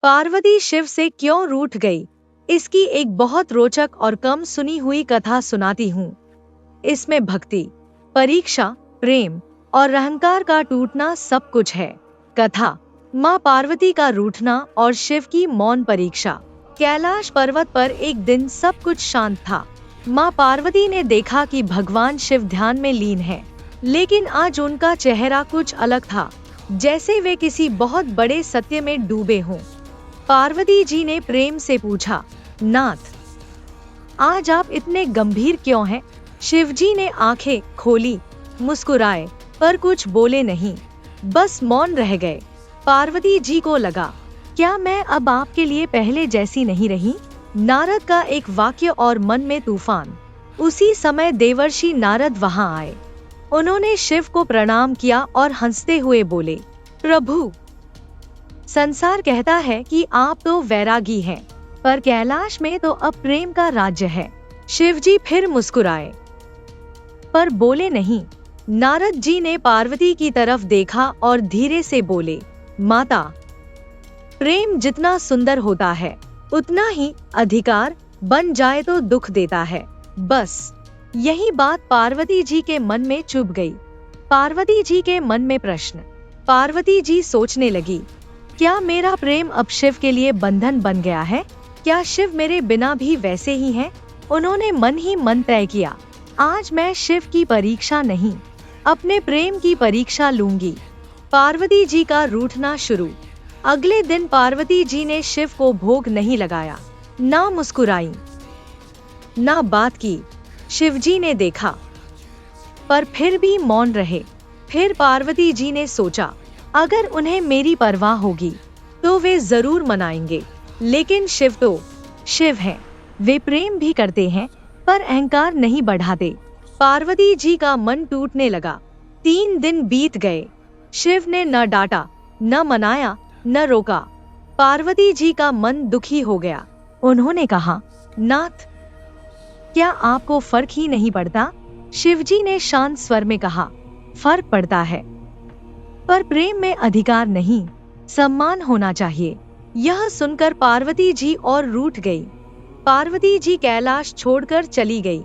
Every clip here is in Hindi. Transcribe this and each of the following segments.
पार्वती शिव से क्यों रूठ गई, इसकी एक बहुत रोचक और कम सुनी हुई कथा सुनाती हूँ। इसमें भक्ति, परीक्षा, प्रेम और अहंकार का टूटना सब कुछ है। कथा: माँ पार्वती का रूठना और शिव की मौन परीक्षा। कैलाश पर्वत पर एक दिन सब कुछ शांत था। माँ पार्वती ने देखा कि भगवान शिव ध्यान में लीन हैं, लेकिन आज उनका चेहरा कुछ अलग था, जैसे वे किसी बहुत बड़े सत्य में डूबे हों। पार्वती जी ने प्रेम से पूछा, नाथ, आज आप इतने गंभीर क्यों हैं? शिवजी ने आंखें खोली, मुस्कुराए, पर कुछ बोले नहीं, बस मौन रह गए। पार्वती जी को लगा, क्या मैं अब आपके लिए पहले जैसी नहीं रही? नारद का एक वाक्य और मन में तूफान। उसी समय देवर्षि नारद वहां आए। उन्होंने शिव को प्रणाम किया और हंसते हुए बोले, प्रभु, संसार कहता है कि आप तो वैरागी हैं, पर कैलाश में तो अब प्रेम का राज्य है। शिवजी फिर मुस्कुराए, पर बोले नहीं। नारद जी ने पार्वती की तरफ देखा और धीरे से बोले, माता, प्रेम जितना सुंदर होता है, उतना ही अधिकार बन जाए तो दुख देता है। बस यही बात पार्वती जी के मन में चुभ गई। पार्वती जी के मन में प्रश्न। पार्वती जी सोचने लगी, क्या मेरा प्रेम अब शिव के लिए बंधन बन गया है? क्या शिव मेरे बिना भी वैसे ही हैं? उन्होंने मन ही मन तय किया, आज मैं शिव की परीक्षा नहीं, अपने प्रेम की परीक्षा लूंगी। पार्वती जी का रूठना शुरू। अगले दिन पार्वती जी ने शिव को भोग नहीं लगाया, ना मुस्कुराई, ना बात की। शिवजी ने देखा, पर फिर भी मौन रहे। फिर पार्वती जी ने सोचा, अगर उन्हें मेरी परवाह होगी तो वे जरूर मनाएंगे, लेकिन शिव तो शिव हैं, वे प्रेम भी करते हैं पर अहंकार नहीं बढ़ाते। पार्वती जी का मन टूटने लगा। 3 दिन बीत गए। शिव ने न डांटा, न मनाया, न रोका। पार्वती जी का मन दुखी हो गया। उन्होंने कहा, नाथ, क्या आपको फर्क ही नहीं पड़ता? शिवजी ने शांत स्वर में कहा, फर्क पड़ता है, पर प्रेम में अधिकार नहीं, सम्मान होना चाहिए। यह सुनकर पार्वती जी और रूठ गई। पार्वती जी कैलाश छोड़कर चली गई।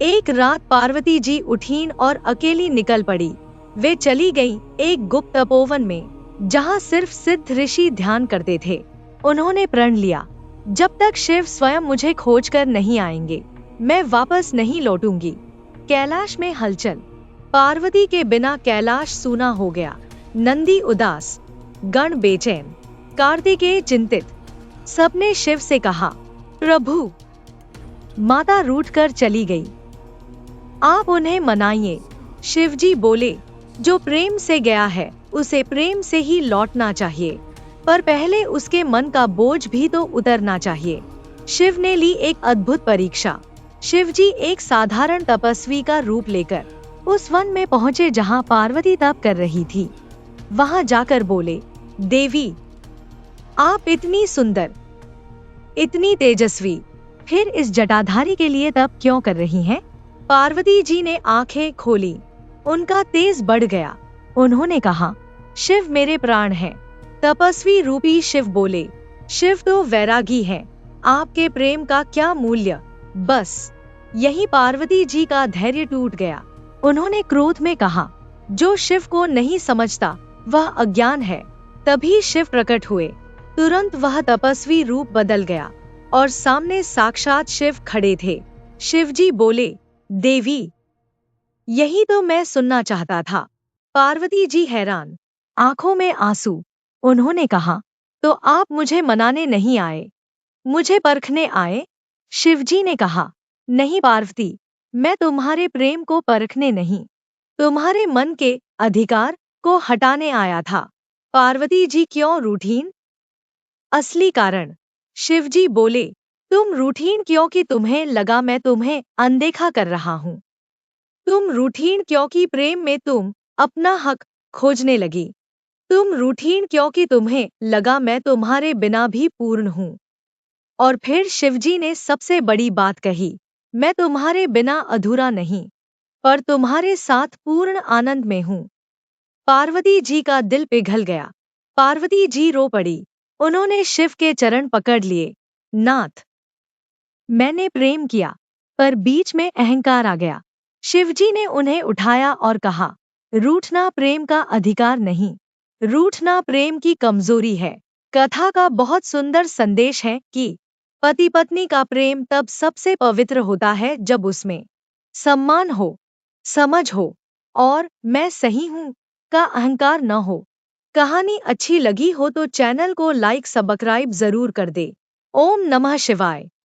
एक रात पार्वती जी उठीं और अकेली निकल पड़ी। वे चली गईं एक गुप्त तपोवन में, जहां सिर्फ सिद्ध ऋषि ध्यान करते थे। उन्होंने प्रण लिया, जब तक शिव स्वयं मुझे खोजकर नहीं आएंगे, मैं वापस नहीं लौटूंगी। कैलाश में हलचल। पार्वती के बिना कैलाश सूना हो गया। नंदी उदास, गण बेचैन, कार्तिकेय चिंतित। सबने शिव से कहा, प्रभु, माता रूठकर चली गई, आप उन्हें मनाइए। शिवजी बोले, जो प्रेम से गया है उसे प्रेम से ही लौटना चाहिए, पर पहले उसके मन का बोझ भी तो उतरना चाहिए। शिव ने ली एक अद्भुत परीक्षा। शिवजी एक साधारण तपस्वी का रूप लेकर उस वन में पहुंचे जहां पार्वती तप कर रही थी। वहां जाकर बोले, देवी, आप इतनी सुंदर, इतनी तेजस्वी, फिर इस जटाधारी के लिए तप क्यों कर रही हैं? पार्वती जी ने आंखें खोली, उनका तेज बढ़ गया। उन्होंने कहा, शिव मेरे प्राण हैं। तपस्वी रूपी शिव बोले, शिव तो वैरागी हैं, आपके प्रेम का क्या मूल्य? बस यही पार्वती जी का धैर्य टूट गया। उन्होंने क्रोध में कहा, जो शिव को नहीं समझता वह अज्ञान है। तभी शिव प्रकट हुए। तुरंत वह तपस्वी रूप बदल गया और सामने साक्षात शिव खड़े थे। शिवजी बोले, देवी, यही तो मैं सुनना चाहता था। पार्वती जी हैरान, आंखों में आंसू। उन्होंने कहा, तो आप मुझे मनाने नहीं आए, मुझे परखने आए? शिवजी ने कहा, नहीं पार्वती, मैं तुम्हारे प्रेम को परखने नहीं, तुम्हारे मन के अधिकार को हटाने आया था। पार्वती जी क्यों रूठीं? असली कारण। शिवजी बोले, तुम रूठीं क्योंकि तुम्हें लगा मैं तुम्हें अनदेखा कर रहा हूँ। तुम रूठीं क्योंकि प्रेम में तुम अपना हक खोजने लगी। तुम रूठीं क्योंकि तुम्हें लगा मैं तुम्हारे बिना भी पूर्ण हूँ। और फिर शिवजी ने सबसे बड़ी बात कही, मैं तुम्हारे बिना अधूरा नहीं, पर तुम्हारे साथ पूर्ण आनंद में हूँ। पार्वती जी का दिल पिघल गया। पार्वती जी रो पड़ी। उन्होंने शिव के चरण पकड़ लिए। नाथ, मैंने प्रेम किया, पर बीच में अहंकार आ गया। शिवजी ने उन्हें उठाया और कहा, रूठना प्रेम का अधिकार नहीं, रूठना प्रेम की कमजोरी है। कथा का बहुत सुंदर संदेश है कि पति पत्नी का प्रेम तब सबसे पवित्र होता है जब उसमें सम्मान हो, समझ हो और मैं सही हूँ का अहंकार न हो। कहानी अच्छी लगी हो तो चैनल को लाइक सब्सक्राइब जरूर कर दे। ओम नमः शिवाय।